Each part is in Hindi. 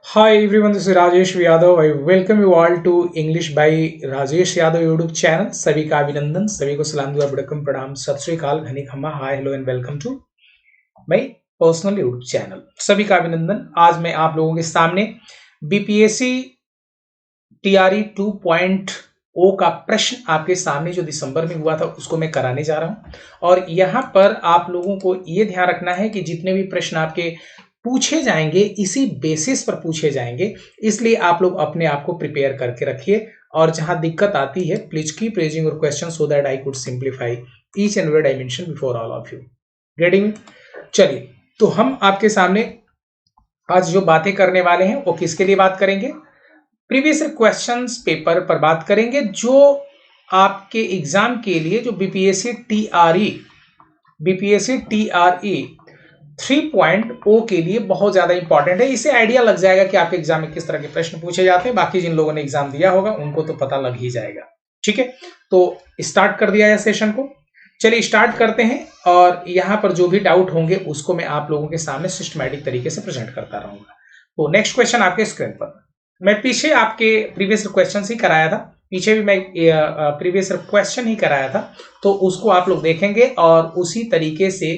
Hi everyone, this is Rajesh Yadav. I welcome you all to English by Rajesh Yadav YouTube channel. सभी का अभिनंदन, सभी को सलाम दुआ बड़कम प्रणाम सत श्री अकाल घनी खम्मा hi hello and welcome to my personal YouTube channel. सभी का अभिनंदन। आज मैं आप लोगों के सामने बीपीएससी टीआरई 2.0 का प्रश्न आपके सामने जो दिसंबर में हुआ था उसको मैं कराने जा रहा हूं। और यहां पर आप लोगों को यह ध्यान रखना है कि जितने भी प्रश्न आपके पूछे जाएंगे इसी बेसिस पर पूछे जाएंगे, इसलिए आप लोग अपने आप को प्रिपेयर करके रखिए। और जहां दिक्कत आती है please keep raising your question so that I could simplify each and every dimension before all of you. Getting? चलिए, तो हम आपके सामने आज जो बातें करने वाले हैं वो किसके लिए बात करेंगे? प्रीवियस क्वेश्चंस पेपर पर बात करेंगे जो आपके एग्जाम के लिए जो बीपीएससी टीआरई 3.0 के लिए बहुत ज्यादा इंपॉर्टेंट है। इससे आइडिया लग जाएगा कि आपके एग्जाम में किस तरह के प्रश्न पूछे जाते हैं। बाकी जिन लोगों ने एग्जाम दिया होगा उनको तो पता लग ही जाएगा। ठीक है, तो स्टार्ट कर दिया है सेशन को। चलिए स्टार्ट करते हैं और यहां पर जो भी डाउट होंगे उसको मैं आप लोगों के सामने सिस्टमैटिक तरीके से प्रेजेंट करता रहूंगा। तो नेक्स्ट क्वेश्चन आपके स्क्रीन पर, मैं पीछे आपके प्रीवियस क्वेश्चन ही कराया था, पीछे भी मैं प्रीवियस क्वेश्चन ही कराया था, तो उसको आप लोग देखेंगे और उसी तरीके से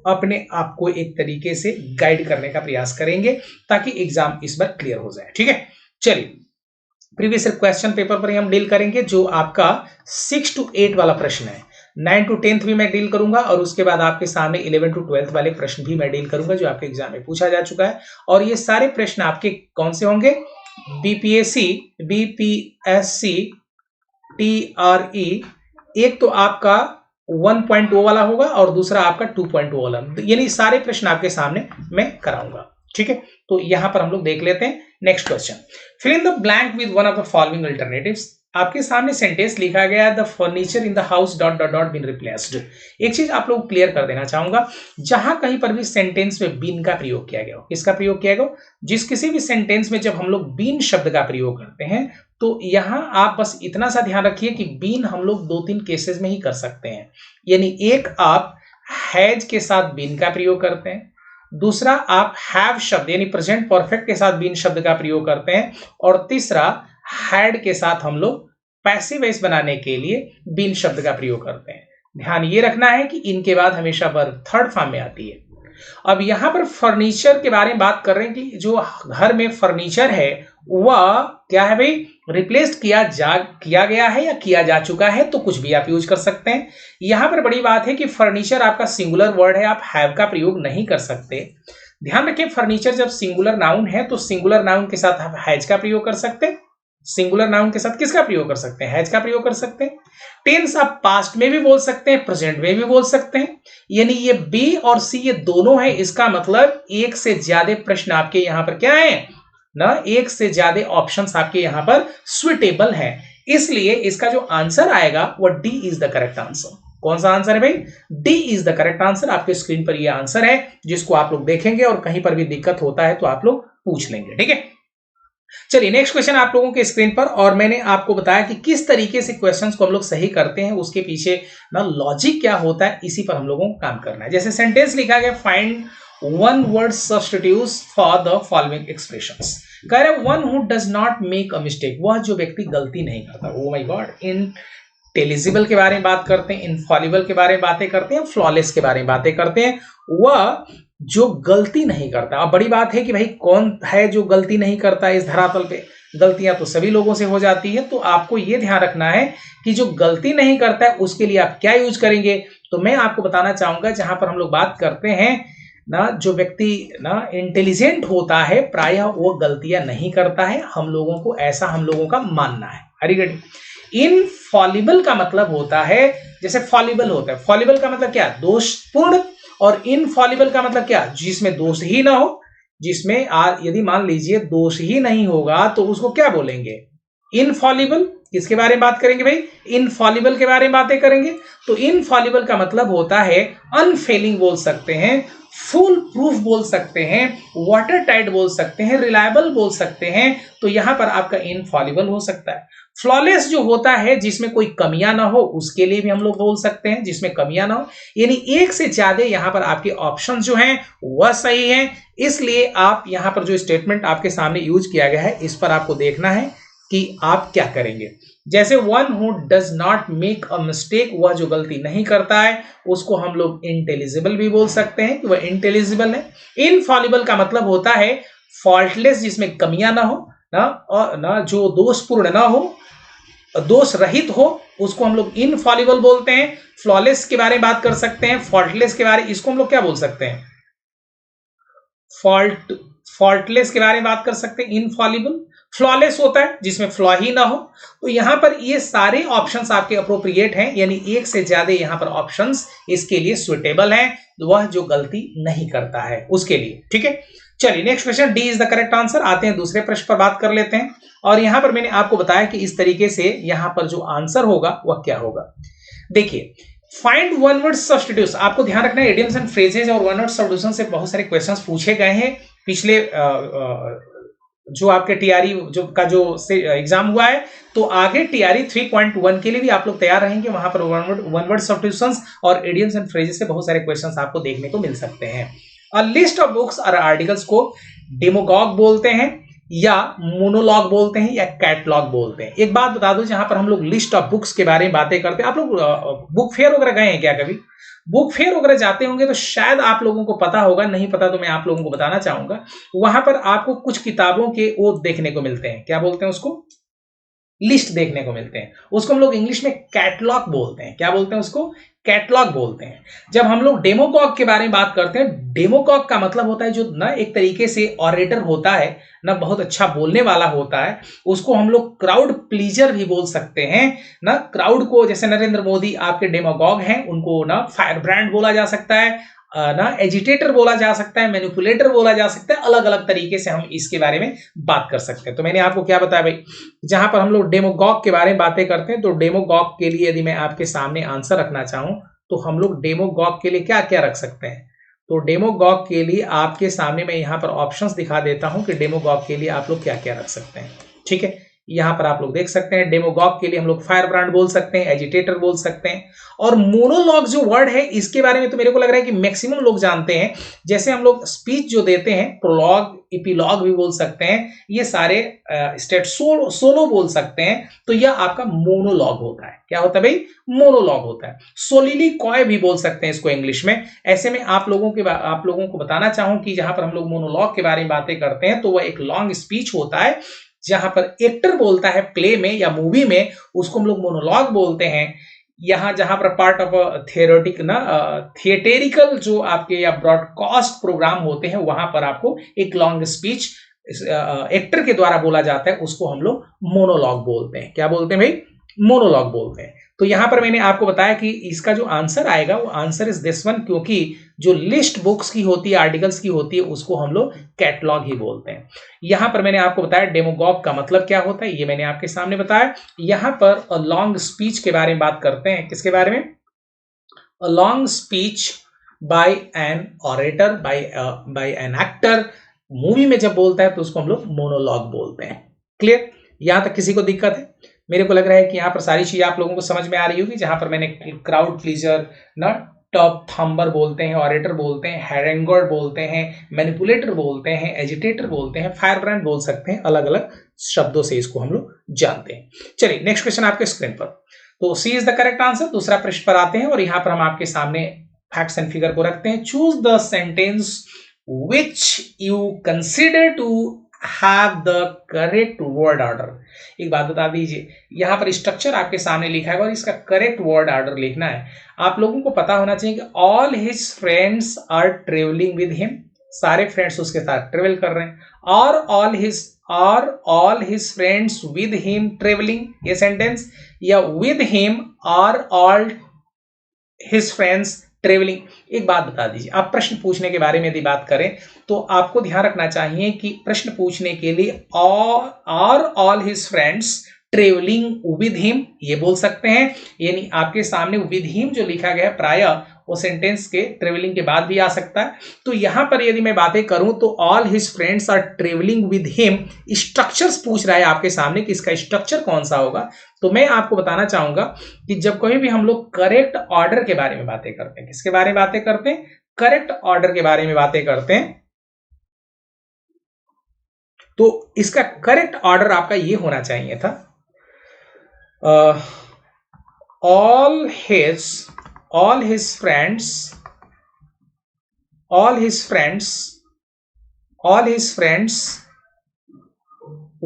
अपने आप को एक तरीके से गाइड करने का प्रयास करेंगे ताकि एग्जाम इस बार क्लियर हो जाए। ठीक है, चलिए प्रीवियस क्वेश्चन पेपर पर हम डील करेंगे जो आपका 6 to 8 वाला प्रश्न है। 9 to 10 भी मैं डील करूंगा और उसके बाद आपके सामने 11 to 12 वाले प्रश्न भी मैं डील करूंगा जो आपके एग्जाम में पूछा जा चुका है। और ये सारे प्रश्न आपके कौन से होंगे? बीपीएससी टीआरई, एक तो आपका 1.0 वाला होगा और दूसरा आपका 2.0 वाला, यानी सारे प्रश्न आपके सामने मैं कराऊंगा। ठीक है, तो यहां पर हम लोग देख लेते हैं next question. Fill in the blank with one of the following alternatives. आपके सामने सेंटेंस लिखा गया है the furniture in the house dot dot dot been replaced. एक चीज आप लोग क्लियर कर देना चाहूंगा, जहां कहीं पर भी सेंटेंस में बीन का प्रयोग किया गया हो, किसका प्रयोग किया गया हो, जिस किसी भी सेंटेंस में जब हम लोग बीन शब्द का प्रयोग करते हैं तो यहां आप बस इतना सा ध्यान रखिए कि बीन हम लोग 2-3 केसेस में ही कर सकते हैं। यानी एक आप हैज के साथ बीन का प्रयोग करते हैं, दूसरा आप हैव शब्द यानी प्रेजेंट परफेक्ट के साथ बीन शब्द का प्रयोग करते हैं, और तीसरा हैड के साथ हम लोग पैसिव वॉइस बनाने के लिए बीन शब्द का प्रयोग करते हैं। ध्यान ये रखना है कि इनके बाद हमेशा वर्ब थर्ड फॉर्म में आती है। अब यहां पर फर्नीचर के बारे में बात कर रहे हैं कि जो घर में फर्नीचर है वह क्या है भाई, रिप्लेस किया गया है या किया जा चुका है, तो कुछ भी आप यूज कर सकते हैं। यहां पर बड़ी बात है कि फर्नीचर आपका सिंगुलर वर्ड है, आप हैव का प्रयोग नहीं कर सकते। ध्यान रखें, फर्नीचर जब सिंगुलर नाउन है तो सिंगुलर नाउन के साथ आप हैज का प्रयोग कर सकते हैं, सिंगुलर नाउन के साथ किसका प्रयोग कर सकते हैं, हैज का प्रयोग कर सकते हैं। टेंस आप पास्ट में भी बोल सकते हैं, प्रेजेंट में भी बोल सकते हैं। यानी ये बी और सी ये दोनों है, इसका मतलब एक से ज्यादा प्रश्न आपके यहां पर क्या है ना, एक से ज्यादा ऑप्शंस आपके यहां पर सुइटेबल है। इसलिए इसका जो आंसर आएगा वो D is the correct answer. कौन सा आंसर है भाई? D is the correct answer. आपके स्क्रीन पर ये आंसर है जिसको आप लोग देखेंगे और कहीं पर भी दिक्कत होता है तो आप लोग पूछ लेंगे। ठीक है, चलिए नेक्स्ट क्वेश्चन आप लोगों के स्क्रीन पर, और मैंने आपको बताया कि किस तरीके से क्वेश्चंस को हम लोग सही करते हैं, उसके पीछे ना लॉजिक क्या होता है, इसी पर हम लोगों को काम करना है। जैसे सेंटेंस लिखा गया find one word substitutes for the following expressions. कह रहे one who does not make a mistake, वह जो व्यक्ति गलती नहीं करता। ओ माय गॉड, इंटेलिजिबल के बारे में बात करते हैं, इनफॉलिबल के बारे में बातें करते हैं, फ्लॉलेस के बारे में बातें करते हैं, वह जो गलती नहीं करता। अब बड़ी बात है कि भाई कौन है जो गलती नहीं करता है इस धरातल पे? गलतियां तो सभी लोगों से हो जाती है, तो आपको यह ध्यान रखना है कि जो गलती नहीं करता है उसके लिए आप क्या यूज करेंगे। तो मैं आपको बताना चाहूंगा, जहां पर हम लोग बात करते हैं ना, जो व्यक्ति ना इंटेलिजेंट होता है प्रायः वो गलतियां नहीं करता है, हम लोगों को ऐसा हम लोगों का मानना है। Very good. इनफॉलिबल का मतलब होता है, जैसे फॉलिबल होता है, फॉलिबल का मतलब क्या? दोषपूर्ण। और इनफॉलिबल का मतलब क्या? जिसमें दोष ही ना हो, जिसमें यदि मान लीजिए दोष ही नहीं होगा तो उसको क्या बोलेंगे? इनफॉलिबल। किसके बारे में बात करेंगे भाई? इनफॉलिबल के बारे में बातें करेंगे। तो इनफॉलिबल का मतलब होता है अनफेलिंग बोल सकते हैं, फुल प्रूफ बोल सकते हैं, वाटर टाइट बोल सकते हैं, रिलायबल बोल सकते हैं। तो यहां पर आपका इनफॉलिबल हो सकता है। फ्लॉलेस जो होता है जिसमें कोई कमियां ना हो, उसके लिए भी हम लोग बोल सकते हैं, जिसमें कमियां ना हो। यानी एक से ज्यादा यहां पर आपके ऑप्शन जो हैं वह सही है। इसलिए आप यहां पर जो स्टेटमेंट आपके सामने यूज किया गया है इस पर आपको देखना है कि आप क्या करेंगे। जैसे one who does not make a mistake, वह जो गलती नहीं करता है, उसको हम लोग इंटेलिजिबल भी बोल सकते हैं कि वह इंटेलिजिबल है। इनफॉलिबल का मतलब होता है फॉल्टलेस, जिसमें कमियां ना हो ना, और ना जो दोषपूर्ण ना हो, दोष रहित हो, उसको हम लोग इनफॉलिबल बोलते हैं। फ्लॉलेस के बारे में बात कर सकते हैं, फॉल्टलेस के बारे में इसको हम लोग क्या बोल सकते हैं? फॉल्टलेस के बारे में बात कर सकते हैं, इनफॉलिबल। फ्लॉलेस होता है जिसमें फ्लॉ ही ना हो। तो यहां पर ये सारे ऑप्शंस आपके अप्रोप्रिएट हैं, यानी एक से ज्यादा यहां पर ऑप्शंस इसके लिए सुटेबल हैं, वह जो गलती नहीं करता है उसके लिए। ठीक है, चलिए next question, D is the correct answer. आते हैं दूसरे प्रश्न पर बात कर लेते हैं। और यहां पर मैंने आपको बताया कि इस तरीके से यहां पर जो आंसर होगा वह क्या होगा। देखिए, फाइंड वन वर्ड सब्स्टिट्यूट्स, आपको ध्यान रखना है इडियम्स एंड फ्रेजेस और वन वर्ड सब्स्टिट्यूशन से बहुत सारे क्वेश्चंस पूछे गए हैं पिछले जो आपके टीआरई जो एग्जाम हुआ है। तो आगे टीआरई 3.1 के लिए भी आप लोग तैयार रहेंगे, वहां पर वन वर्ड सब्स्टिट्यूशंस और इडियम्स एंड फ्रेजेस से बहुत सारे क्वेश्चंस आपको देखने को मिल सकते हैं। अ लिस्ट ऑफ बुक्स और आर्टिकल्स को डेमोगॉग बोलते हैं या मोनोलॉग बोलते हैं या कैटलॉग बोलते हैं। एक बात बता दूं, जहां पर हम लोग लिस्ट ऑफ बुक्स के बारे में बातें करते हैं, आप लोग बुक फेयर वगैरह गए हैं क्या कभी? बुक फेयर वगैरह जाते होंगे तो शायद आप लोगों को पता होगा, नहीं पता तो मैं आप लोगों को बताना चाहूंगा। वहां पर आपको कुछ किताबों के वो देखने को मिलते हैं, क्या बोलते हैं उसको? लिस्ट देखने को मिलते हैं। उसको हम लोग इंग्लिश में कैटलॉग बोलते हैं। क्या बोलते हैं उसको? कैटलॉग बोलते हैं। जब हम लोग डेमोगॉग के बारे में बात करते हैं, डेमोगॉग का मतलब होता है जो ना एक तरीके से ऑरेटर होता है ना, बहुत अच्छा बोलने वाला होता है, उसको हम लोग क्राउड प्लीजर भी बोल सकते हैं ना। क्राउड को, जैसे नरेंद्र मोदी आपके डेमोगॉग हैं, उनको ना फायर ब्रांड बोला जा सकता है ना, एजिटेटर बोला जा सकता है, मैनिपुलेटर बोला जा सकता है। अलग अलग तरीके से हम इसके बारे में बात कर सकते हैं। तो मैंने आपको क्या बताया भाई, जहां पर हम लोग डेमोगॉग के बारे में बातें करते हैं, तो डेमोगॉग के लिए यदि मैं आपके सामने आंसर रखना चाहूं तो हम लोग डेमोगॉग के लिए क्या क्या रख सकते हैं। तो डेमोगॉग के लिए आपके सामने मैं यहां पर ऑप्शंस दिखा देता हूं कि डेमोगॉग के लिए आप लोग क्या क्या रख सकते हैं। ठीक है, यहां पर आप लोग देख सकते हैं, डेमोगॉग के लिए हम लोग फायर ब्रांड बोल सकते हैं, एजिटेटर बोल सकते हैं। और मोनोलॉग जो वर्ड है इसके बारे में तो मेरे को लग रहा है कि मैक्सिमम लोग जानते हैं। जैसे हम लोग स्पीच जो देते हैं, प्रोलॉग, इपीलॉग भी बोल सकते हैं, ये सारे स्टेट सोलो बोल सकते हैं। तो यह आपका मोनोलॉग होता है। क्या होता है भाई? मोनोलॉग होता है। सोलिली कॉय भी बोल सकते हैं इसको इंग्लिश में। ऐसे में आप लोगों को बताना चाहूं कि जहां पर हम लोग मोनोलॉग के बारे में बातें करते हैं तो वह एक लॉन्ग स्पीच होता है, जहां पर एक्टर बोलता है प्ले में या मूवी में, उसको हम लोग मोनोलॉग बोलते हैं। यहां जहां पर पार्ट ऑफ थिएटेरिकल जो आपके या ब्रॉडकास्ट प्रोग्राम होते हैं, वहां पर आपको एक लॉन्ग स्पीच एक्टर के द्वारा बोला जाता है, उसको हम लोग मोनोलॉग बोलते हैं। क्या बोलते हैं भाई? मोनोलॉग बोलते हैं। तो यहां पर मैंने आपको बताया कि इसका जो आंसर आएगा वो आंसर इज दिस वन, क्योंकि जो लिस्ट बुक्स की होती है, आर्टिकल्स की होती है, उसको हम लोग कैटलॉग ही बोलते हैं। यहां पर मैंने आपको बताया डेमोगॉग का मतलब क्या होता है, ये मैंने आपके सामने बताया। यहां पर अ लॉन्ग स्पीच के बारे में बात करते हैं, किसके बारे में? A long speech by an orator, by an actor, movie में जब बोलता है तो उसको हम लोग मोनोलॉग बोलते हैं। क्लियर? यहां तक किसी को दिक्कत है? मेरे को लग रहा है कि यहां पर सारी चीजें आप लोगों को समझ में आ रही होगी। जहां पर मैंने क्राउड प्लीजर ना, टॉप थंबर बोलते हैं, ऑरेटर बोलते हैं, हैरेंगर बोलते हैं, मैनिपुलेटर बोलते हैं, एजिटेटर बोलते हैं, फायर ब्रांड बोल सकते हैं, अलग अलग शब्दों से इसको हम लोग जानते हैं। चलिए नेक्स्ट क्वेश्चन आपके स्क्रीन पर। तो सी इज द करेक्ट आंसर। दूसरा प्रश्न पर आते हैं और यहां पर हम आपके सामने फैक्ट्स एंड फिगर को रखते हैं। Choose the sentence which you consider to have the correct word order। एक बात बता दीजिए, यहां पर स्ट्रक्चर आपके सामने लिखा है और इसका करेक्ट वर्ड ऑर्डर लिखना है। आप लोगों को पता होना चाहिए कि all his friends are travelling with him, सारे फ्रेंड्स उसके साथ ट्रेवल कर रहे हैं। और all his friends with him travelling, ये सेंटेंस, या with him are all his friends travelling. एक बात बता दीजिए, आप प्रश्न पूछने के बारे में यदि बात करें तो आपको ध्यान रखना चाहिए कि प्रश्न पूछने के लिए all his friends travelling with him, ये बोल सकते हैं। यानी आपके सामने विद हिम जो लिखा गया है प्राय वो सेंटेंस के ट्रेवलिंग के बाद भी आ सकता है। तो यहां पर यदि मैं बातें करूं तो all his friends are travelling with him, structures पूछ रहा है आपके सामने कि इसका स्ट्रक्चर कौन सा होगा। तो मैं आपको बताना चाहूंगा कि जब कभी भी हम लोग करेक्ट ऑर्डर के बारे में बातें करते हैं, किसके बारे में बातें करते हैं, करेक्ट ऑर्डर के बारे में बातें करते हैं, तो इसका करेक्ट ऑर्डर आपका ये होना चाहिए था, all his friends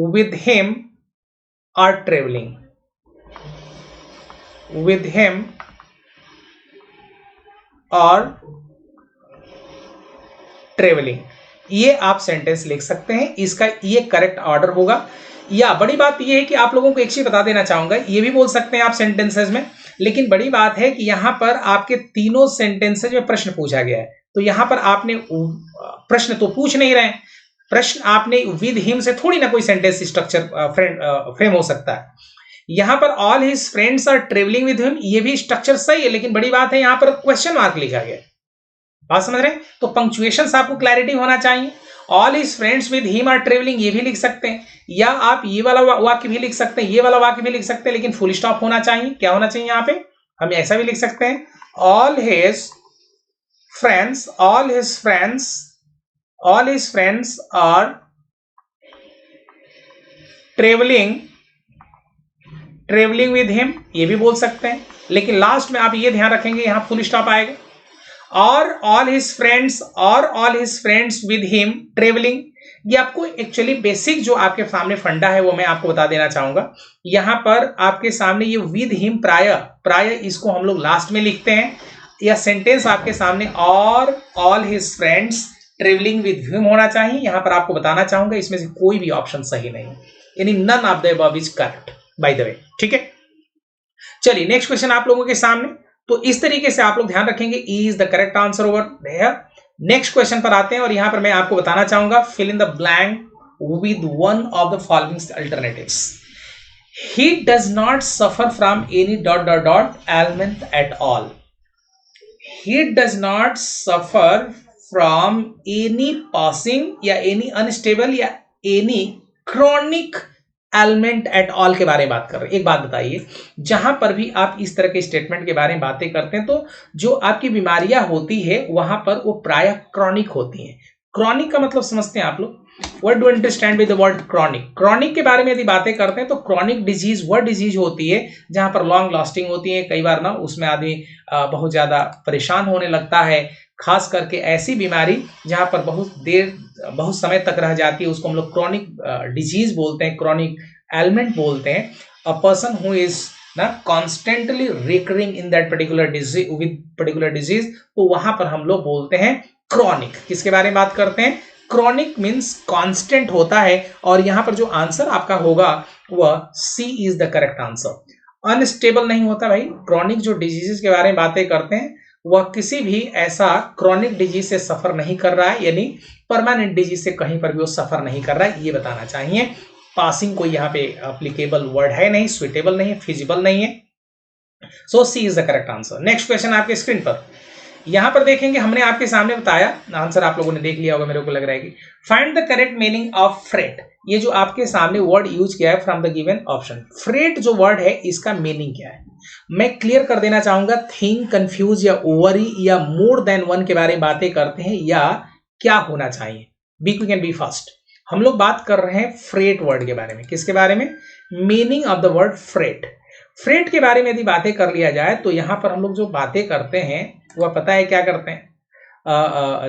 with him are traveling ये आप सेंटेंस लिख सकते हैं, इसका ये करेक्ट ऑर्डर होगा। या बड़ी बात ये है कि आप लोगों को एक चीज बता देना चाहूंगा, ये भी बोल सकते हैं आप सेंटेंसेस में, लेकिन बड़ी बात है कि यहां पर आपके तीनों सेंटेंसेस में प्रश्न पूछा गया है। तो यहां पर आपने प्रश्न तो पूछ नहीं रहे, प्रश्न आपने विद हिम से थोड़ी ना कोई सेंटेंस स्ट्रक्चर फ्रेम हो सकता है। यहां पर all his friends are travelling with him, ये भी स्ट्रक्चर सही है, लेकिन बड़ी बात है यहां पर क्वेश्चन मार्क लिखा गया। बात समझ रहे हैं? तो पंक्चुएशन आपको क्लैरिटी होना चाहिए। All his friends with him are travelling, ये भी लिख सकते हैं, या आप ये वाला वाक्य भी लिख सकते हैं, ये वाला वाक्य भी लिख सकते हैं, लेकिन फुल स्टॉप होना चाहिए। क्या होना चाहिए यहां पे? हम ऐसा भी लिख सकते हैं, all his friends are travelling with him, ये भी बोल सकते हैं, लेकिन लास्ट में आप ये ध्यान रखेंगे यहां फुल स्टॉप आएगा। और all his friends with him travelling, ये आपको एक्चुअली बेसिक जो आपके सामने फंडा है वो मैं आपको बता देना चाहूंगा। यहां पर आपके सामने ये विद हिम प्राय इसको हम लोग लास्ट में लिखते हैं, या सेंटेंस आपके सामने और all his friends travelling with him होना चाहिए। यहां पर आपको बताना चाहूंगा इसमें से कोई भी ऑप्शन सही नहीं है, यानी none of the above is correct by the way. ठीक है, चलिए नेक्स्ट क्वेश्चन आप लोगों के सामने। तो इस तरीके से आप लोग ध्यान रखेंगे, E is the correct answer over there. Next question पर आते हैं और यहां पर मैं आपको बताना चाहूंगा, fill in the blank with one of the following alternatives. He does not suffer from any ... element at all. He does not suffer from any passing या एनी अनस्टेबल या any chronic element at all के बारे में बात कर रहे हैं। एक बात बताइए, जहां पर भी आप इस तरह के स्टेटमेंट के बारे में बातें करते हैं तो जो आपकी बीमारियां होती है वहां पर वो प्राय क्रॉनिक होती हैं। क्रॉनिक का मतलब समझते हैं आप लोग? What do understand with the word chronic? Chronic के बारे में यदि बातें करते हैं तो क्रॉनिक डिजीज वह डिजीज होती है जहां पर लॉन्ग लास्टिंग होती है, कई बार ना उसमें आदमी बहुत ज्यादा परेशान होने लगता है, खास करके ऐसी बीमारी जहां पर बहुत समय तक रह जाती है, उसको हम लोग क्रॉनिक डिजीज बोलते हैं, क्रॉनिक एलिमेंट बोलते हैं। अ पर्सन हु इज ना constantly recurring in that particular disease, तो वहां पर हम लोग बोलते हैं क्रॉनिक। किसके बारे में बात करते हैं? क्रॉनिक मीन्स कांस्टेंट होता है, और यहां पर जो आंसर आपका होगा वह C is the correct answer. Unstable नहीं होता भाई। क्रॉनिक जो डिजीजेस के बारे में बातें करते हैं वह किसी भी ऐसा क्रॉनिक डिजीज से सफर नहीं कर रहा है, यानी परमानेंट डिजीज से कहीं पर भी वो सफर नहीं कर रहा है, ये बताना चाहिए। पासिंग कोई यहाँ पे एप्लीकेबल वर्ड है नहीं, सुइटेबल नहीं है, फिजिबल नहीं है। So C is the correct answer. Next question आपके स्क्रीन पर, यहां पर देखेंगे, हमने आपके सामने बताया, आंसर आप लोगों ने देख लिया होगा मेरे को लग रहा है कि find the correct meaning of freight. ये जो आपके सामने वर्ड यूज किया है from the given option, freight जो वर्ड है इसका मीनिंग क्या है? मैं क्लियर कर देना चाहूंगा, थिंक, कंफ्यूज या ओवरी या मोर देन वन के बारे में बातें करते हैं, या क्या होना चाहिए? Be quick and be fast. हम लोग बात कर रहे हैं फ्रेट वर्ड के बारे में। किसके बारे में? Meaning of the word freight. Freight के बारे में यदि बातें कर लिया जाए तो यहां पर हम लोग जो बातें करते हैं वह पता है क्या करते हैं,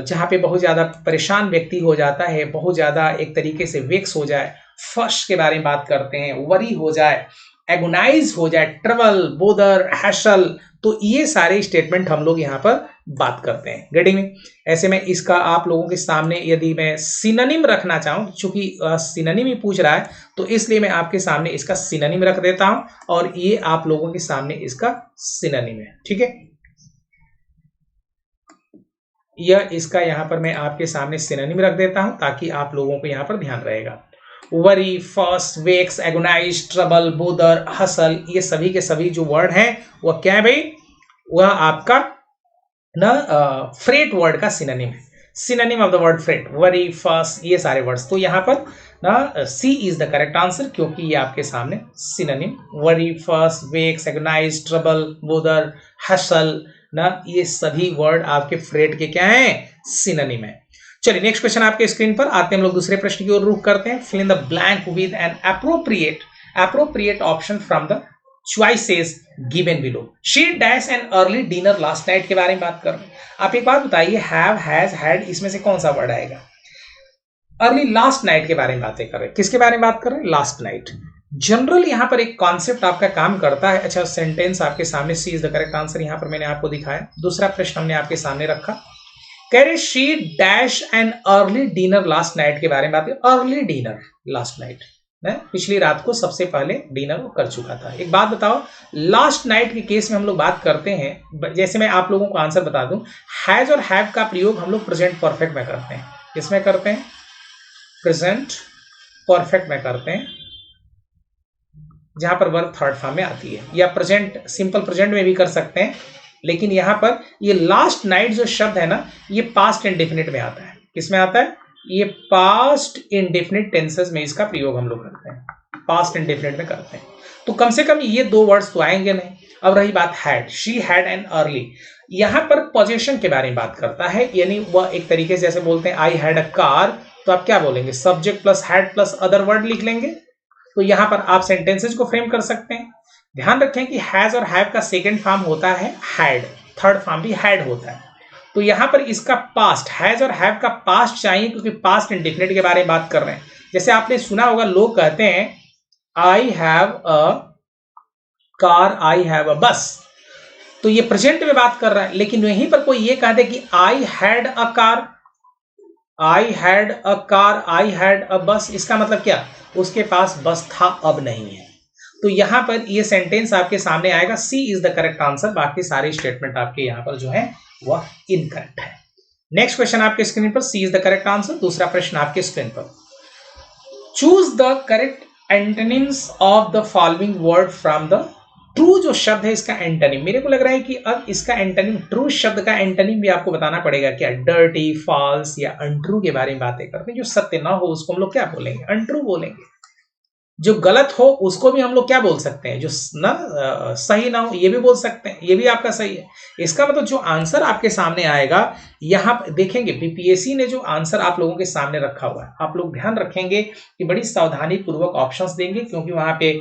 जहां पे बहुत ज्यादा परेशान व्यक्ति हो जाता है, बहुत ज्यादा एक तरीके से वेक्स हो जाए, फर्श के बारे में बात करते हैं, वरी हो जाए, एगोनाइज हो जाए, ट्रबल, बोदर, हैशल, तो ये सारे स्टेटमेंट हम लोग यहाँ पर बात करते हैं। गेटिंग में? ऐसे में इसका आप लोगों के सामने यदि मैं सिनोनिम रखना चाहूं, चूंकि सिनोनिम ही पूछ रहा है तो इसलिए मैं आपके सामने इसका सिनोनिम रख देता हूं, और ये आप लोगों के सामने इसका सिनोनिम है। ठीक है, यह इसका यहां पर मैं आपके सामने सिनोनिम रख देता हूं ताकि आप लोगों को यहां पर ध्यान रहेगा। वरी, फर्स, wax, agonise, trouble, bother, hustle, ये सभी के सभी जो वर्ड हैं वह क्या है भाई, वह आपका ना फ्रेट वर्ड का सिनोनिम है। Synonym of the word freight, worry, फर्स, ये सारे वर्ड्स। तो यहाँ पर ना सी इज द करेक्ट आंसर, क्योंकि ये आपके सामने सिनोनिम वरी, फर्स, wax, agonise, trouble, bother, hustle ना, ये सभी वर्ड आपके फ्रेट के क्या हैं, सिनोनिम है। चलिए नेक्स्ट क्वेश्चन आपके स्क्रीन पर आते हैं हम लोग दूसरे प्रश्न की ओर रुख करते हैं। Fill in the blank with an appropriate option from the choices given below. She dash an early dinner last night के बारे में बात कर रहे हैं। आप एक बात बताइए, have, has, had, इसमें से कौन सा वर्ड आएगा? अर्ली लास्ट नाइट के बारे में बातें कर रहे हैं। किसके बारे में बात कर रहे हैं? Last night. जनरल यहां पर एक कॉन्सेप्ट आपका काम करता है। अच्छा, सेंटेंस आपके सामने, सी इज द करेक्ट आंसर, यहां पर मैंने आपको दिखाया। दूसरा प्रश्न हमने आपके सामने रखा, कह रहे she dash an early dinner last night के बारे में बात। अर्ली डिनर लास्ट नाइट, पिछली रात को सबसे पहले डिनर कर चुका था। एक बात बताओ, लास्ट नाइट के केस में हम लोग बात करते हैं, जैसे मैं आप लोगों को आंसर बता दूं, हैज और हैव का प्रयोग हम लोग प्रेजेंट परफेक्ट में करते हैं। किसमें करते हैं? प्रेजेंट परफेक्ट में करते हैं, जहां पर वर्ब थर्ड फॉर्म में आती है, या प्रेजेंट सिंपल प्रेजेंट में भी कर सकते हैं। लेकिन यहां पर ये लास्ट नाइट जो शब्द है ना, ये पास्ट इंडेफिनिट में आता है। किसमें आता है? ये पास्ट इंडेफिनिट टेंसेस में इसका प्रयोग हम लोग करते हैं, पास्ट इंडेफिनिट में करते हैं। तो कम से कम ये दो वर्ड्स तो आएंगे नहीं। अब रही बात had, she had an early, यहां पर पोजीशन के बारे में बात करता है, यानी वह एक तरीके से जैसे बोलते हैं आई हैड अ कार, तो आप क्या बोलेंगे? Subject plus had plus other word लिख लेंगे। तो यहां पर आप सेंटेंसेज को फ्रेम कर सकते हैं। ध्यान रखें कि हैज और हैव का सेकेंड फॉर्म होता है हैड, थर्ड फॉर्म भी हैड होता है। तो यहां पर इसका पास्ट, हैज और हैव का पास्ट चाहिए, क्योंकि पास्ट इंडेफिनिट के बारे में बात कर रहे हैं। जैसे आपने सुना होगा, लोग कहते हैं I have a car, I have a बस, तो ये प्रेजेंट में बात कर रहा है। लेकिन यहीं पर कोई ये कह दे कि I had a car, I had a car, I had a बस, इसका मतलब क्या? उसके पास बस था, अब नहीं है। तो यहां पर ये सेंटेंस आपके सामने आएगा, सी इज द करेक्ट आंसर। बाकी सारे स्टेटमेंट आपके यहां पर जो है वह इनकरेक्ट है। नेक्स्ट क्वेश्चन आपके स्क्रीन पर, सी इज द करेक्ट आंसर। दूसरा प्रश्न आपके स्क्रीन पर, choose the correct antonyms of the following word from the true. जो शब्द है इसका एंटोनिम, मेरे को लग रहा है कि अब इसका एंटोनिम, ट्रू शब्द का एंटोनिम भी आपको बताना पड़ेगा। क्या? डर्टी, फॉल्स या अनट्रू के बारे में बातें करते हैं। जो सत्य ना हो उसको हम लोग क्या बोलेंगे? अनट्रू बोलेंगे। जो गलत हो उसको भी हम लोग क्या बोल सकते हैं? जो ना सही ना हो ये भी बोल सकते हैं, ये भी आपका सही है। इसका मतलब जो आंसर आपके सामने आएगा, यहां देखेंगे बीपीएससी ने जो आंसर आप लोगों के सामने रखा हुआ है, आप लोग ध्यान रखेंगे कि बड़ी सावधानी पूर्वक ऑप्शंस देंगे, क्योंकि वहां पे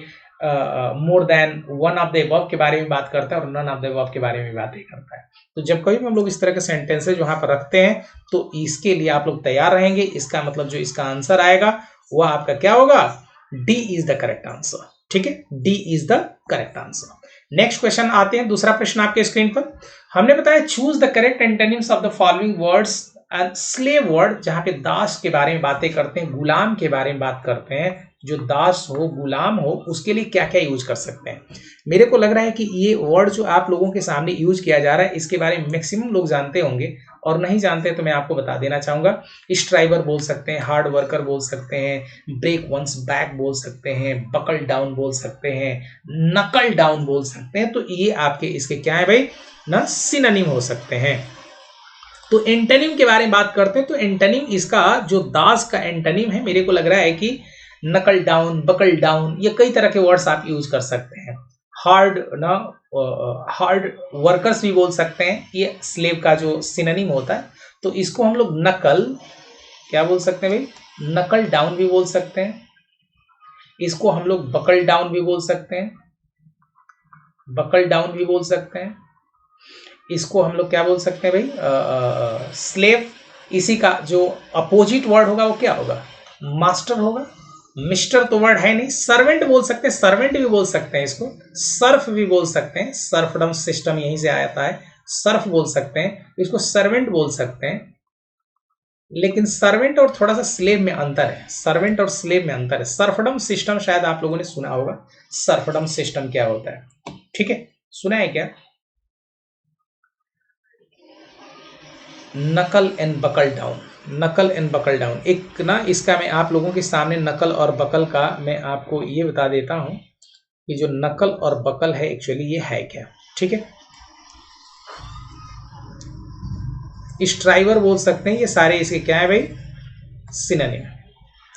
more than one of the above के बारे में बात करता है और नन ऑफ द अबव के बारे में बातें करता है। तो जब कभी भी हम लोग इस तरह के सेंटेंसेज वहां पर रखते हैं, तो इसके लिए आप लोग तैयार रहेंगे। इसका मतलब जो इसका आंसर आएगा वह आपका क्या होगा? D is the correct answer. ठीक है, D is the correct answer. Next question आते हैं, दूसरा प्रश्न आपके स्क्रीन पर। हमने बताया choose the correct antonyms of the following words and slave word, जहां पे दास के बारे में बातें करते हैं, गुलाम के बारे में बात करते हैं। जो दास हो, गुलाम हो, उसके लिए क्या क्या यूज कर सकते हैं। मेरे को लग रहा है कि ये वर्ड जो आप लोगों के सामने यूज किया जा रहा है, इसके बारे में मैक्सिमम लोग जानते होंगे, और नहीं जानते तो मैं आपको बता देना चाहूंगा। स्ट्राइवर बोल सकते हैं, हार्ड वर्कर बोल सकते हैं, ब्रेक वंस बैक बोल सकते हैं, बकल डाउन बोल सकते हैं, नकल डाउन बोल सकते हैं। तो ये आपके इसके क्या है भाई ना, सिनोनिम हो सकते हैं। तो एंटोनिम के बारे में बात करते हैं, तो एंटोनिम इसका जो दास का एंटोनिम है, मेरे को लग रहा है कि नकल डाउन, बकल डाउन, ये कई तरह के वर्ड्स आप यूज कर सकते हैं। हार्ड ना, हार्ड वर्कर्स भी बोल सकते हैं, ये स्लेव का जो सिनोनिम होता है। तो इसको हम लोग नकल क्या बोल सकते हैं भाई? नकल डाउन भी बोल सकते हैं। इसको हम लोग बकल डाउन भी बोल सकते हैं, बकल डाउन भी बोल सकते हैं। इसको हम लोग क्या बोल सकते हैं भाई? स्लेव। इसी का जो अपोजिट वर्ड होगा वो क्या होगा? मास्टर होगा। मिस्टर तो वर्ड है नहीं, सर्वेंट बोल सकते हैं, सर्वेंट भी बोल सकते हैं, इसको सर्फ भी बोल सकते हैं, सर्फडम सिस्टम यहीं से आता है, सर्फ बोल सकते हैं, इसको सर्वेंट बोल सकते हैं। लेकिन सर्वेंट और थोड़ा सा स्लेव में अंतर है, सर्वेंट और स्लेव में अंतर है। सर्फडम सिस्टम शायद आप लोगों ने सुना होगा, सर्फडम सिस्टम क्या होता है। ठीक है, सुना है क्या? नकल एंड बकल डाउन, नकल एंड बकल डाउन। एक ना इसका मैं आप लोगों के सामने नकल और बकल का मैं आपको ये बता देता हूं कि जो नकल और बकल है एक्चुअली ये है क्या। ठीक है, स्ट्राइवर बोल सकते हैं, ये सारे इसके क्या है भाई, सिनोनिम।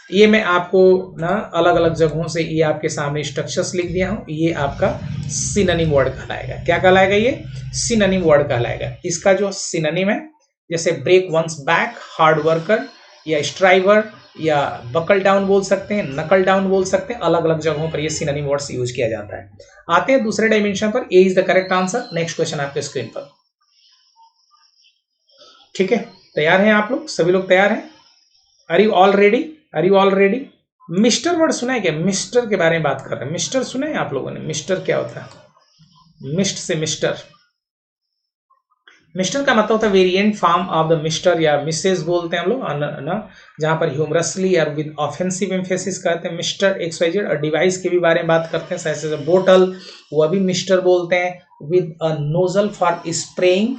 ये मैं आपको ना अलग अलग जगहों से ये आपके सामने स्ट्रक्चर्स लिख दिया हूं, ये आपका सिनोनिम वर्ड कहलाएगा। क्या कहलाएगा, ये सिनोनिम वर्ड कहलाएगा। इसका जो सिनोनिम है, जैसे break one's back, hard worker, या स्ट्राइवर, या बकल डाउन बोल सकते हैं, नकल डाउन बोल सकते हैं। अलग अलग जगहों पर ये सिनोनिम वर्ड्स यूज किया जाता है। आते हैं दूसरे डायमेंशन पर, A is the correct answer. Next question आपके स्क्रीन पर। ठीक है, तैयार हैं आप लोग, सभी लोग तैयार हैं? Are you all ready? Are you all ready? Mister word सुना है क्या? मिस्टर के बारे में बात कर रहे हैं। मिस्टर सुना है आप लोगों ने? मिस्टर क्या होता है? मिस्ट से मिस्टर। मिस्टर का मतलब होता है variant form of the mister, या मिसेस बोलते हैं हम लोग ना, जहां पर ह्यूमरसली और विद ऑफेंसिव एम्फेसिस कहते हैं मिस्टर XYZ। और डिवाइस के भी बारे में बात करते हैं, जैसे बोतल, वह भी मिस्टर बोलते हैं। With a nozzle for spraying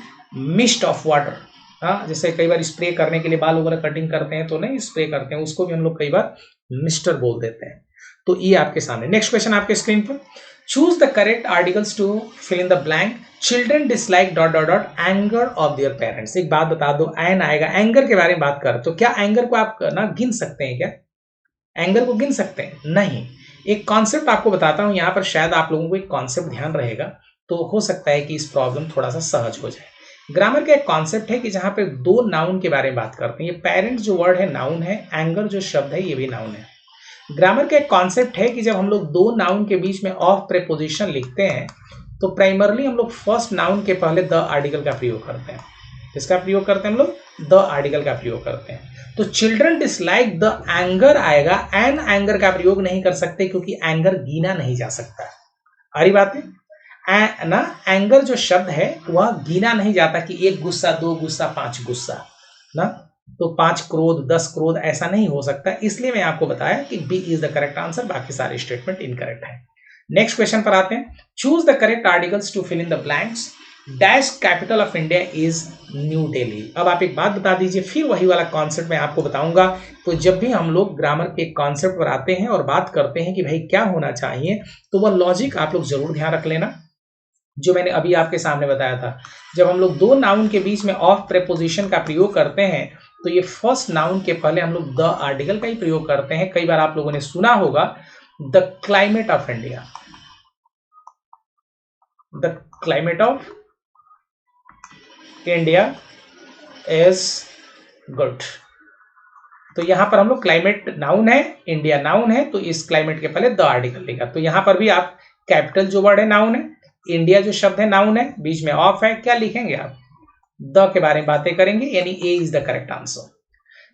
mist of water, हाँ, जैसे कई बार स्प्रे करने के लिए बाल वगैरह कटिंग करते हैं तो नहीं स्प्रे करते हैं, उसको भी हम लोग कई बार मिस्टर बोल देते हैं। तो ये आपके सामने। नेक्स्ट क्वेश्चन आपके स्क्रीन पर। Choose the correct articles to fill in the blank. Children dislike dot dot dot anger of their parents. एक बात बता दो, एन आएगा, एंगर के बारे में बात कर, तो क्या एंगर को आप ना गिन सकते हैं? क्या एंगर को गिन सकते हैं? नहीं। एक कॉन्सेप्ट आपको बताता हूं, यहां पर शायद आप लोगों को एक कॉन्सेप्ट ध्यान रहेगा, तो हो सकता है कि इस प्रॉब्लम थोड़ा सा सहज हो जाए। ग्रामर का एक कॉन्सेप्ट है कि जहां पे दो नाउन के बारे में बात करते हैं। ये पेरेंट जो वर्ड है नाउन है, एंगर जो शब्द है ये भी नाउन है। ग्रामर का एक कॉन्सेप्ट है कि जब हम लोग दो नाउन के बीच में ऑफ प्रेपोजिशन लिखते हैं तो प्राइमरली हम लोग फर्स्ट नाउन के पहले द आर्टिकल का प्रयोग करते हैं। किसका प्रयोग करते हैं हम लोग? द आर्टिकल का प्रयोग करते हैं। तो चिल्ड्रन डिसलाइक द एंगर आएगा, एन एंगर का प्रयोग नहीं कर सकते क्योंकि एंगर गिना नहीं जा सकता। आ रही बात है ना? एंगर जो शब्द है वह गिना नहीं जाता कि 1 गुस्सा, 2 गुस्सा, 5 गुस्सा ना, तो 5 क्रोध, 10 क्रोध ऐसा नहीं हो सकता। इसलिए मैं आपको बताया कि B is the correct answer, बाकी सारे स्टेटमेंट इनकरेक्ट है। नेक्स्ट क्वेश्चन पर आते हैं। Choose the correct articles to fill in the blanks. Dash capital of India is New Delhi. अब आप एक बात बता दीजिए, फिर वही वाला कॉन्सेप्ट मैं आपको बताऊंगा। तो जब भी हम लोग ग्रामर के कॉन्सेप्ट पर आते हैं और बात करते हैं कि भाई क्या होना चाहिए, तो वह लॉजिक आप लोग जरूर ध्यान रख लेना जो मैंने अभी आपके सामने बताया था। जब हम लोग दो नाउन के बीच में ऑफ प्रेपोजिशन का प्रयोग करते हैं तो ये फर्स्ट नाउन के पहले हम लोग द आर्टिकल का ही प्रयोग करते हैं। कई बार आप लोगों ने सुना होगा the climate of India, the climate of India is good. तो यहां पर हम लोग क्लाइमेट नाउन है, इंडिया नाउन है, तो इस क्लाइमेट के पहले द आर्टिकल लिखा। तो यहां पर भी आप कैपिटल जो वर्ड है नाउन है, इंडिया जो शब्द है नाउन है, बीच में ऑफ है, क्या लिखेंगे आप? द के बारे में बातें करेंगे, यानी A is the correct answer.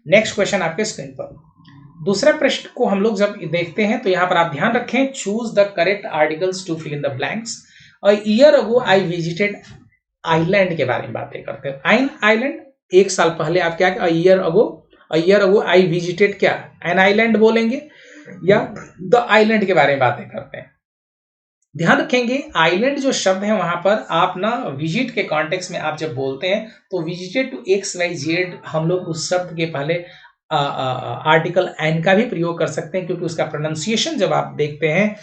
Next question आपके स्क्रीन पर। दूसरा प्रश्न को हम लोग जब देखते हैं तो यहां पर आप ध्यान रखें, choose the correct articles to fill in the blanks. A year ago I visited island के बारे में बातें करते हैं। आइन आइलैंड, एक साल पहले आप क्या, अ ईयर अगो आई विजिटेड क्या, एन आइलैंड बोलेंगे या द आइलैंड के बारे में बातें करते हैं। ध्यान रखेंगे आइलैंड जो शब्द है वहां पर आप ना विजिट के कॉन्टेक्स्ट में आप जब बोलते हैं तो विजिटेड टू XYZ हम लोग उस शब्द के पहले आर्टिकल एन का भी प्रयोग कर सकते हैं, क्योंकि उसका प्रोनाउंसिएशन जब आप देखते हैं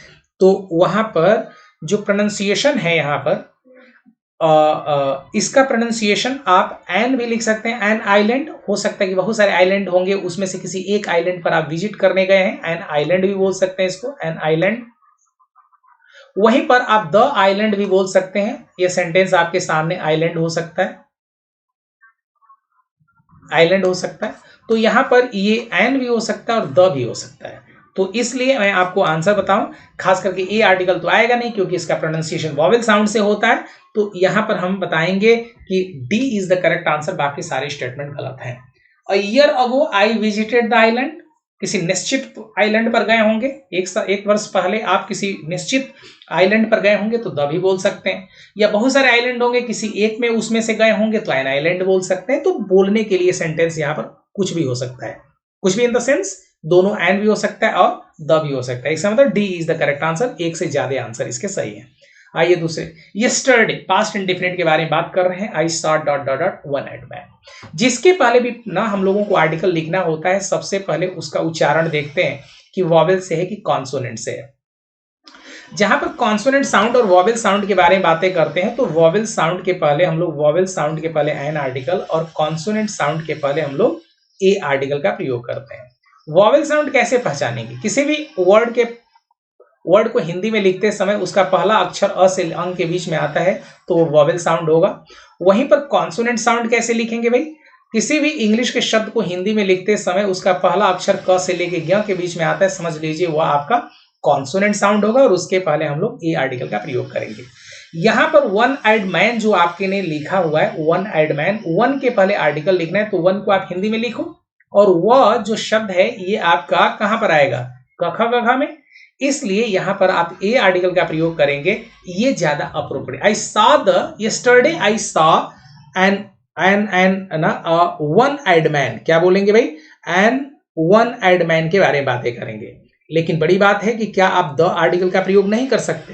तो वहां पर जो प्रोनाउंसिएशन है यहाँ पर इसका प्रोनाउंसिएशन आप एन भी लिख सकते हैं। एन आइलैंड, हो सकता है कि बहुत सारे आइलैंड होंगे, उसमें से किसी एक आइलैंड पर आप विजिट करने गए हैं, एन आइलैंड भी बोल सकते हैं इसको, एन आइलैंड। वहीं पर आप द आइलैंड भी बोल सकते हैं। यह सेंटेंस आपके सामने आइलैंड हो सकता है, आइलैंड हो सकता है। तो यहां पर ये एन भी हो सकता है और द भी हो सकता है। तो इसलिए मैं आपको आंसर बताऊं, खास करके ए आर्टिकल तो आएगा नहीं क्योंकि इसका प्रोनाउंसिएशन वॉवेल साउंड से होता है। तो यहां पर हम बताएंगे कि D is the correct answer, बाकी सारे स्टेटमेंट गलत हैं। अ year ago I visited the island, किसी निश्चित आइलैंड पर गए होंगे, एक वर्ष पहले आप किसी निश्चित आइलैंड पर गए होंगे तो द भी बोल सकते हैं, या बहुत सारे आइलैंड होंगे किसी एक में उसमें से गए होंगे तो एन आइलैंड बोल सकते हैं। तो बोलने के लिए सेंटेंस यहाँ पर कुछ भी हो सकता है, कुछ भी इन द सेंस दोनों एन भी हो सकता है और द भी हो सकता है। इसका मतलब D is the correct answer, एक से ज्यादा आंसर इसके सही है। आइए दूसरे, यस्टरडे पास्ट इंडेफिनिट के बारे में बात कर रहे हैं। I saw dot dot dot one eyed man, जिसके पहले भी ना हम लोगों को आर्टिकल लिखना होता है, सबसे पहले उसका उच्चारण देखते हैं कि वॉवेल से है कि कॉन्सोनेंट से है। जहां पर कॉन्सोनेंट साउंड और वॉवेल साउंड के बारे में बातें करते हैं तो वॉवेल साउंड के पहले हम लोग वॉवेल साउंड के पहले एन आर्टिकल और कॉन्सोनेंट साउंड के पहले हम लोग ए आर्टिकल का प्रयोग करते हैं। वॉवेल साउंड कैसे पहचानेंगे? किसी भी वर्ड को हिंदी में लिखते समय उसका पहला अक्षर अ से अंग के बीच में आता है तो वो वॉवेल साउंड होगा। वहीं पर कॉन्सोनेंट साउंड कैसे लिखेंगे भाई? किसी भी इंग्लिश के शब्द को हिंदी में लिखते समय उसका पहला अक्षर क से लेके ज्ञ के बीच में आता है, समझ लीजिए वह आपका कॉन्सोनेंट साउंड होगा और उसके पहले हम लोग ए आर्टिकल का प्रयोग करेंगे। यहां पर वन आइड मैन जो आपके ने लिखा हुआ है, वन आइड मैन, वन के पहले आर्टिकल लिखना है तो वन को आप हिंदी में लिखो और वह जो शब्द है ये आपका कहां पर आएगा? कखा गघा में, इसलिए यहां पर आप ए आर्टिकल का प्रयोग करेंगे, ये ज्यादा appropriate. I saw the yesterday I saw an one eyed man, क्या बोलेंगे भाई? एन वन आइड मैन के बारे में बातें करेंगे। लेकिन बड़ी बात है कि क्या आप द आर्टिकल का प्रयोग नहीं कर सकते?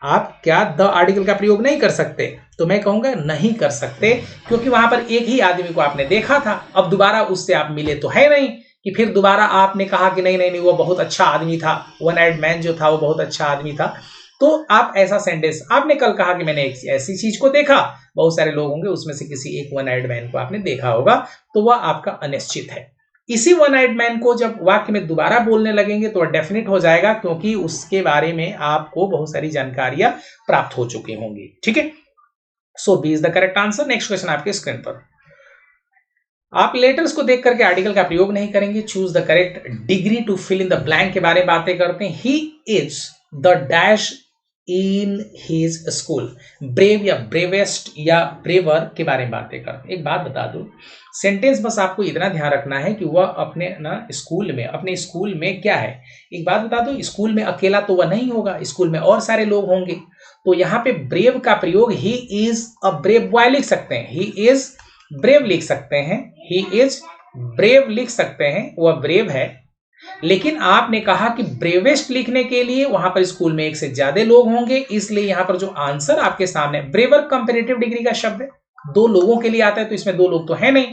आप क्या द आर्टिकल का प्रयोग नहीं कर सकते? तो मैं कहूंगा नहीं कर सकते, क्योंकि वहां पर एक ही आदमी को आपने देखा था, अब दोबारा उससे आप मिले तो है नहीं कि फिर दोबारा आपने कहा कि नहीं नहीं नहीं वो बहुत अच्छा आदमी था, वन आइड मैन जो था वो बहुत अच्छा आदमी था। तो आप ऐसा सेंटेंस, आपने कल कहा कि मैंने एक ऐसी चीज को देखा, बहुत सारे लोग होंगे उसमें से किसी एक वन आइड मैन को आपने देखा होगा, तो वह आपका अनिश्चित है। इसी वन आइड मैन को जब वाक्य में दोबारा बोलने लगेंगे तो डेफिनेट हो जाएगा, क्योंकि उसके बारे में आपको बहुत सारी जानकारियां प्राप्त हो चुकी होंगी। ठीक है, so B is the correct answer. Next question आपके स्क्रीन पर, आप लेटर्स को देख करके आर्टिकल का प्रयोग नहीं करेंगे। Choose the correct degree to fill in the blank के बारे में बातें करते हैं। He is the dash in his school, brave या ब्रेवेस्ट या ब्रेवर के बारे में बातें करते हैं। एक बात बता दूं, सेंटेंस बस आपको इतना ध्यान रखना है कि वह अपने अपने स्कूल में क्या है। एक बात बता दूं, स्कूल में अकेला तो वह नहीं होगा, स्कूल में और सारे लोग होंगे। तो यहाँ पे ब्रेव का प्रयोग he is a brave boy लिख सकते हैं, ही इज ब्रेव लिख सकते हैं, ही इज ब्रेव लिख सकते हैं, वह ब्रेव है। लेकिन आपने कहा कि ब्रेवेस्ट लिखने के लिए वहां पर स्कूल में एक से ज्यादा लोग होंगे, इसलिए यहां पर जो आंसर आपके सामने, ब्रेवर कंपैरेटिव डिग्री का शब्द है, दो लोगों के लिए आता है तो इसमें दो लोग तो है नहीं,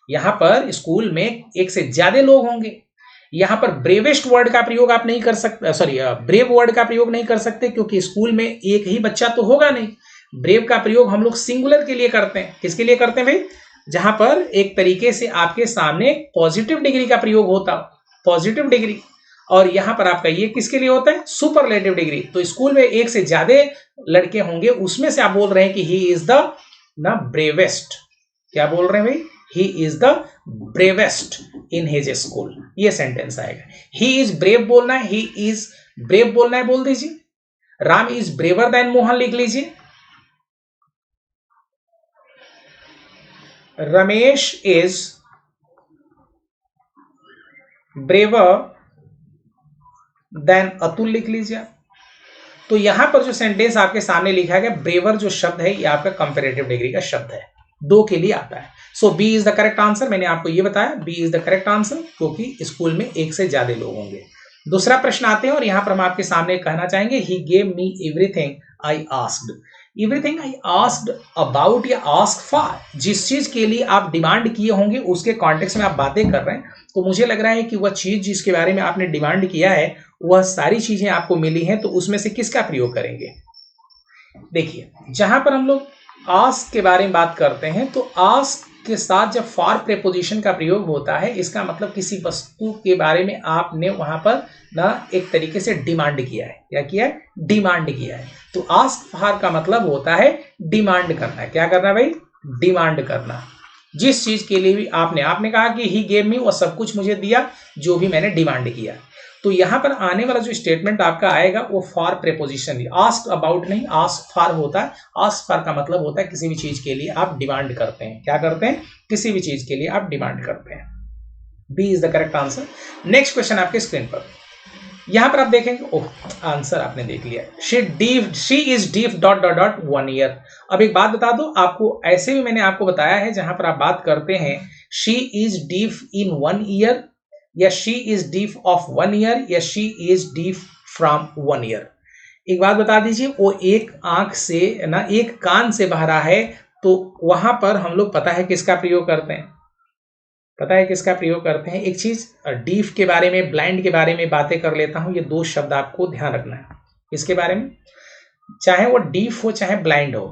यहां पर स्कूल में एक से ज्यादा लोग होंगे। यहां पर ब्रेवेस्ट वर्ड का प्रयोग आप नहीं कर सकते, सॉरी ब्रेव वर्ड का प्रयोग नहीं कर सकते, क्योंकि स्कूल में एक ही बच्चा तो होगा नहीं। ब्रेव का प्रयोग हम लोग सिंगुलर के लिए करते हैं। किसके लिए करते हैं भाई? जहां पर एक तरीके से आपके सामने पॉजिटिव डिग्री का प्रयोग होता, पॉजिटिव डिग्री, और यहां पर आपका ये किसके लिए होता है? Superlative degree. तो स्कूल में एक से ज्यादा लड़के होंगे, उसमें से आप बोल रहे हैं कि ही इज द ना ब्रेवेस्ट, क्या बोल रहे हैं भाई? ही is the bravest in his school, ये सेंटेंस आएगा। ही इज ब्रेव बोलना है, ही इज ब्रेव बोलना है, बोल दीजिए। Ram is braver than Mohan लिख लीजिए। Ramesh is braver than Atul लिख लीजिए। तो यहां पर जो सेंटेंस आपके सामने लिखा गया, ब्रेवर जो शब्द है ये आपका कंपैरेटिव डिग्री का शब्द है, दो के लिए आता है। So B is the correct answer. मैंने आपको ये बताया B is the correct answer, क्योंकि स्कूल में एक से ज्यादा लोग होंगे। दूसरा प्रश्न आते हैं और यहां पर हम आपके सामने कहना चाहेंगे, he gave me everything I asked. Everything I asked about या आस्क फॉर, जिस चीज के लिए आप डिमांड किए होंगे उसके कॉन्टेक्स्ट में आप बातें कर रहे हैं, तो मुझे लग रहा है कि वह चीज जिसके बारे में आपने डिमांड किया है वह सारी चीजें आपको मिली हैं, तो उसमें से किसका प्रयोग करेंगे? देखिए, जहां पर हम लोग आस्क के बारे में बात करते हैं तो आस्क के साथ जब फॉर प्रेपोजिशन का प्रयोग होता है, इसका मतलब किसी वस्तु के बारे में आपने वहां पर ना एक तरीके से डिमांड किया है। क्या किया है? डिमांड किया है। तो आस्क फॉर का मतलब होता है डिमांड करना। क्या करना भाई? डिमांड करना। जिस चीज के लिए भी आपने कहा कि ही गेव मी, वो सब कुछ मुझे दिया जो भी मैंने डिमांड किया। तो यहां पर आने वाला जो स्टेटमेंट आपका आएगा वो फॉर प्रेपोजिशन, आस्क अबाउट नहीं, आस्क फॉर होता है। आस्क फॉर का मतलब होता है किसी भी चीज के लिए आप डिमांड करते हैं। क्या करते हैं? किसी भी चीज के लिए आप डिमांड करते हैं। B is the correct answer. Next question आपके स्क्रीन पर, यहां पर आप देखेंगे, ओह आंसर आपने देख लिया, she is deaf dot dot dot 1 year. अब एक बात बता दो आपको, ऐसे भी मैंने आपको बताया है जहां पर आप बात करते हैं she is deaf in 1 year, या she is deaf of 1 year, या she is deaf from 1 year. एक बात बता दीजिए, वो एक आंख से ना एक कान से बह रहा है, तो वहां पर हम लोग पता है किसका प्रयोग करते हैं, पता है किसका प्रयोग करते हैं। एक चीज डीफ के बारे में, ब्लाइंड के बारे में बातें कर लेता हूं, ये दो शब्द आपको ध्यान रखना है इसके बारे में, चाहे वो डीफ हो चाहे ब्लाइंड हो।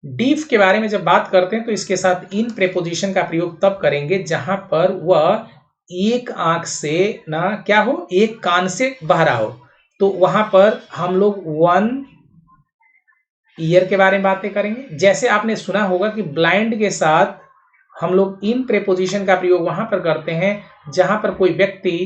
डीफ के बारे में जब बात करते हैं तो इसके साथ इन प्रेपोजिशन का प्रयोग तब करेंगे जहां पर वह एक आंख से ना क्या हो, एक कान से बह रहा हो, तो वहां पर हम लोग वन ईयर के बारे में बातें करेंगे। जैसे आपने सुना होगा कि ब्लाइंड के साथ हम लोग इन प्रेपोजिशन का प्रयोग वहां पर करते हैं जहां पर कोई व्यक्ति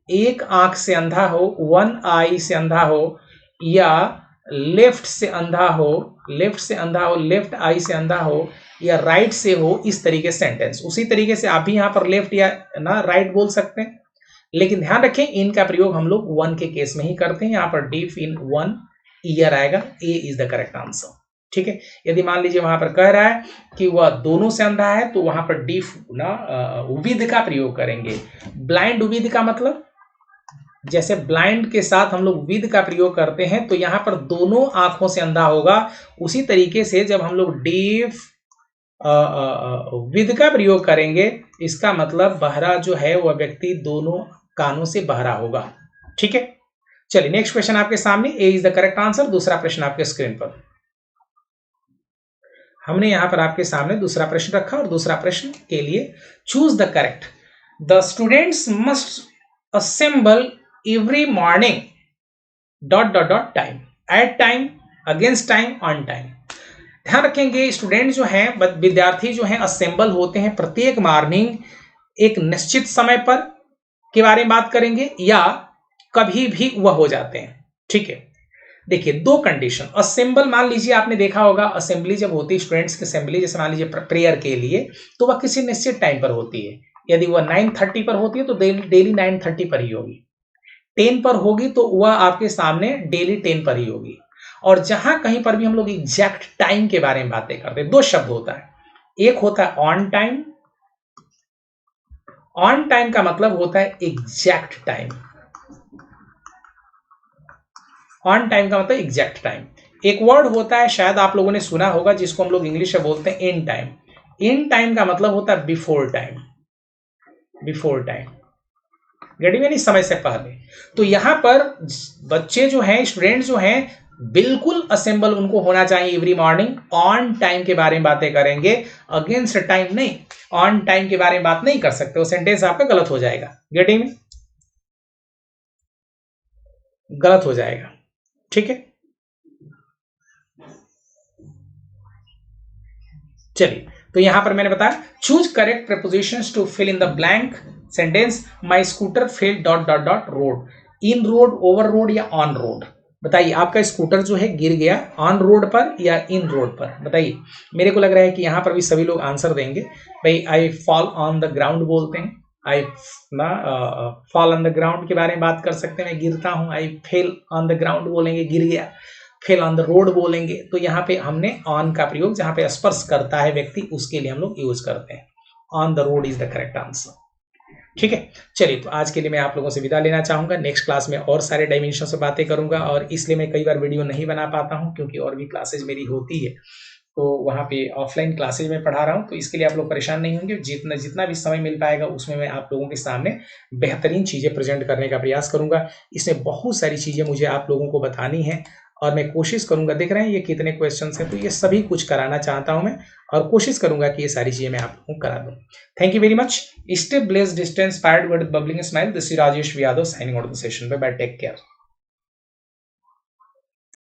एक आंख से अंधा हो, वन आई से अंधा हो, या लेफ्ट से अंधा हो, लेफ्ट से अंधा हो, लेफ्ट आई से अंधा हो, या राइट से हो, इस तरीके से सेंटेंस। उसी तरीके से आप भी यहां पर लेफ्ट या ना राइट बोल सकते हैं, लेकिन ध्यान रखें इनका प्रयोग हम लोग वन के केस में ही करते हैं। यहां पर डीफ इन वन ईयर आएगा, ए इज द करेक्ट आंसर। ठीक है, यदि मान लीजिए वहां पर कह रहा है कि वह दोनों से अंधा है, तो वहां पर डीफ ना विद का प्रयोग करेंगे। ब्लाइंड विद का मतलब, जैसे ब्लाइंड के साथ हम लोग विद का प्रयोग करते हैं तो यहां पर दोनों आंखों से अंधा होगा। उसी तरीके से जब हम लोग डीफ विद का प्रयोग करेंगे, इसका मतलब बहरा जो है वह व्यक्ति दोनों कानों से बहरा होगा। ठीक है, चलिए नेक्स्ट क्वेश्चन आपके सामने, ए इज द करेक्ट आंसर। दूसरा प्रश्न आपके स्क्रीन पर, हमने यहां पर आपके सामने दूसरा प्रश्न रखा, और दूसरा प्रश्न के लिए choose the correct. The students must assemble every morning dot dot dot time, at time, against time, on time. ध्यान रखेंगे स्टूडेंट जो हैं, विद्यार्थी जो हैं, असेंबल होते हैं प्रत्येक मॉर्निंग एक निश्चित समय पर के बारे में बात करेंगे, या कभी भी वह हो जाते हैं। ठीक है, देखिए दो कंडीशन। असेंबल, मान लीजिए आपने देखा होगा असेंबली जब होती है, स्टूडेंट्स की असेंबली, जैसे मान लीजिए प्रेयर के लिए, तो वह किसी निश्चित टाइम पर होती है। यदि वह 9:30 पर होती है तो डेली 9:30 पर ही होगी। 10 पर होगी तो वह आपके सामने डेली 10 पर ही होगी। और जहां कहीं पर भी हम लोग एग्जैक्ट टाइम के बारे में बातें करते हैं, दो शब्द होता है, एक होता है ऑन टाइम। ऑन टाइम का मतलब होता है एग्जैक्ट टाइम। ऑन टाइम का मतलब एग्जैक्ट टाइम। एक वर्ड होता है, शायद आप लोगों ने सुना होगा, जिसको हम लोग इंग्लिश में बोलते हैं इन टाइम। इन टाइम का मतलब होता है before time, before time, getting, यानी समय से पहले। तो यहां पर बच्चे जो हैं, स्टूडेंट जो हैं, बिल्कुल असेंबल उनको होना चाहिए एवरी मॉर्निंग। ऑन टाइम के बारे में बातें करेंगे, अगेंस्ट टाइम नहीं। ऑन टाइम के बारे में बात नहीं कर सकते, वो सेंटेंस आपका गलत हो जाएगा, गेटिंग, गलत हो जाएगा। ठीक है, चलिए, तो यहां पर मैंने बताया choose correct prepositions to fill in the blank sentence. My scooter fell dot dot dot road, in road, over road, या ऑन रोड। बताइए आपका स्कूटर जो है गिर गया ऑन रोड पर या इन रोड पर, बताइए। मेरे को लग रहा है कि यहां पर भी सभी लोग आंसर देंगे। भाई I fall on the ground बोलते हैं, आई ना फॉल ऑन द ग्राउंड के बारे में बात कर सकते हैं, मैं गिरता हूं। आई फेल ऑन द ग्राउंड बोलेंगे, गिर गया। फेल ऑन द रोड बोलेंगे, तो यहाँ पे हमने ऑन का प्रयोग जहां पे स्पर्श करता है व्यक्ति, उसके लिए हम लोग यूज करते हैं। On the road is the correct answer. ठीक है, चलिए, तो आज के लिए मैं आप लोगों से विदा लेना चाहूंगा। नेक्स्ट क्लास में और सारे डायमेंशन से बातें करूंगा, और इसलिए मैं कई बार वीडियो नहीं बना पाता हूं क्योंकि और भी क्लासेज मेरी होती है, तो वहाँ पे ऑफलाइन क्लासेज में पढ़ा रहा हूँ, तो इसके लिए आप लोग परेशान नहीं होंगे। जितना भी समय मिल पाएगा उसमें मैं आप लोगों के सामने बेहतरीन चीज़ें प्रेजेंट करने का प्रयास करूंगा। इसमें बहुत सारी चीज़ें मुझे आप लोगों को बतानी है, और मैं कोशिश करूंगा, देख रहे हैं ये कितने क्वेश्चंस हैं, तो ये सभी कुछ कराना चाहता हूं मैं, और कोशिश करूंगा कि ये सारी चीजें मैं आप लोगों को करा दूं। Thank you very much. Stay blessed, stay inspired with bubbling smile. This is Rajesh Yadav signing out the session. Bye bye, take care.